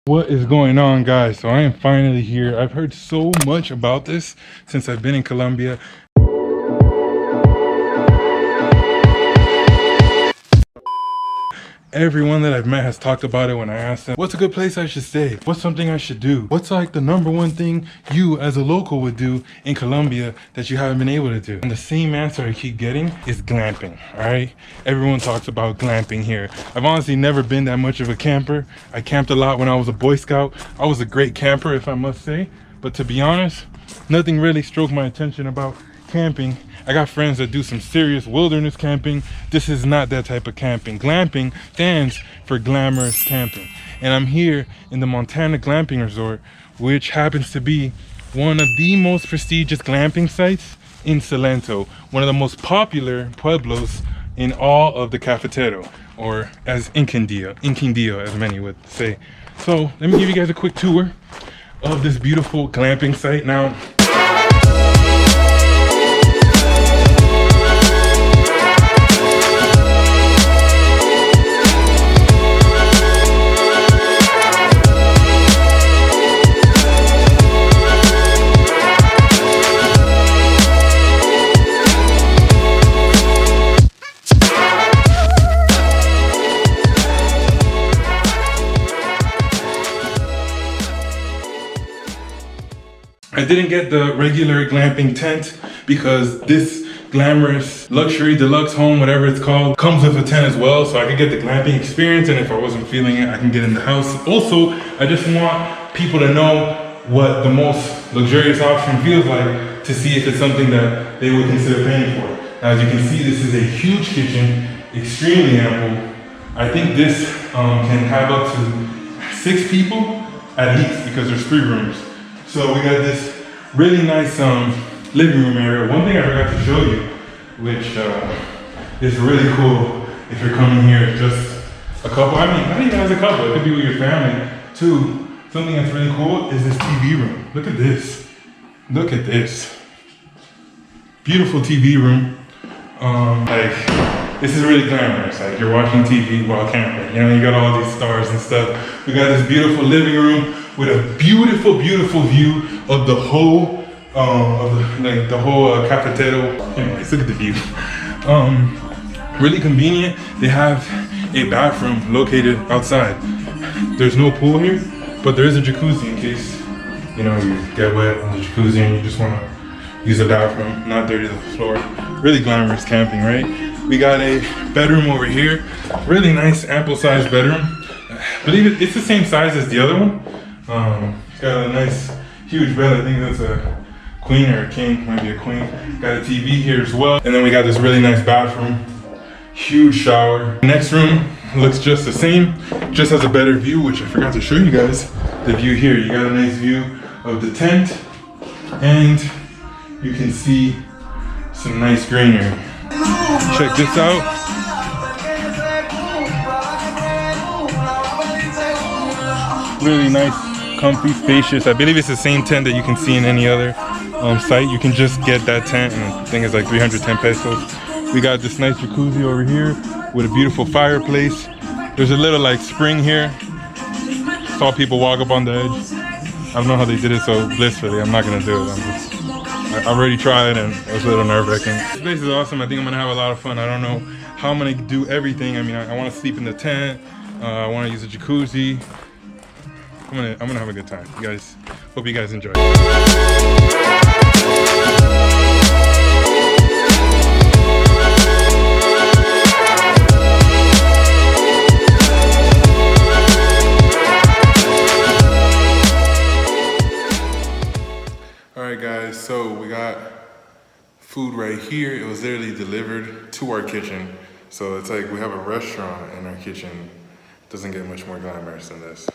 What is going on, guys? So I am finally here. I've heard so much about this since I've been in Colombia. Everyone that I've met has talked about it when I asked them, what's a good place I should stay? What's something I should do? What's like the number one thing you as a local would do in Colombia that you haven't been able to do? And the same answer I keep getting is glamping, all right? Everyone talks about glamping here. I've honestly never been that much of a camper. I camped a lot when I was a Boy Scout. I was a great camper, if I must say. But to be honest, nothing really stroked my attention about camping. I got friends that do some serious wilderness camping. This is not that type of camping. Glamping stands for glamorous camping. And I'm here in the Montana Glamping Resort, which happens to be one of the most prestigious glamping sites in Salento, one of the most popular pueblos in all of the Cafetero, or as in Quindío, as many would say. So let me give you guys a quick tour of this beautiful glamping site. Now, I didn't get the regular glamping tent because this glamorous luxury deluxe home, whatever it's called, comes with a tent as well, so I could get the glamping experience, and if I wasn't feeling it, I can get in the house. Also, I just want people to know what the most luxurious option feels like to see if it's something that they would consider paying for. Now, as you can see, this is a huge kitchen, extremely ample. I think this can have up to 6 people at least because there's 3 rooms. So we got this really nice living room area. One thing I forgot to show you, which is really cool if you're coming here just a couple, I mean, not even as a couple, it could be with your family too. Something that's really cool is this TV room. Look at this. Look at this. Beautiful TV room. This is really glamorous. Like, you're watching TV while camping. You know, you got all these stars and stuff. We got this beautiful living room with a beautiful, beautiful view of the whole, Cafetero. Anyways, look at the view. Really convenient. They have a bathroom located outside. There's no pool here, but there is a jacuzzi in case, you know, you get wet in the jacuzzi and you just want to use the bathroom, not dirty the floor. Really glamorous camping, right? We got a bedroom over here. Really nice, ample sized bedroom. I believe it's the same size as the other one. It's got a nice, huge bed. I think that's a queen or a king, might be a queen. Got a TV here as well. And then we got this really nice bathroom. Huge shower. Next room looks just the same, just has a better view, which I forgot to show you guys. The view here, you got a nice view of the tent, and you can see some nice greenery. Check this out. Really nice, comfy, spacious. I believe it's the same tent that you can see in any other site. You can just get that tent, and I think it's like 310 pesos. We got this nice jacuzzi over here with a beautiful fireplace. There's a little like spring here. Saw people walk up on the edge. I don't know how they did it so blissfully. I'm not gonna do it. I already tried and it was a little nerve-wracking. This place is awesome. I think I'm gonna have a lot of fun. I don't know how I'm gonna do everything. I mean, I wanna sleep in the tent. I wanna use a jacuzzi. I'm gonna have a good time. You guys, hope you guys enjoy. Alright guys, so we got food right here. It was literally delivered to our kitchen. So it's like we have a restaurant in our kitchen. Doesn't get much more glamorous than this.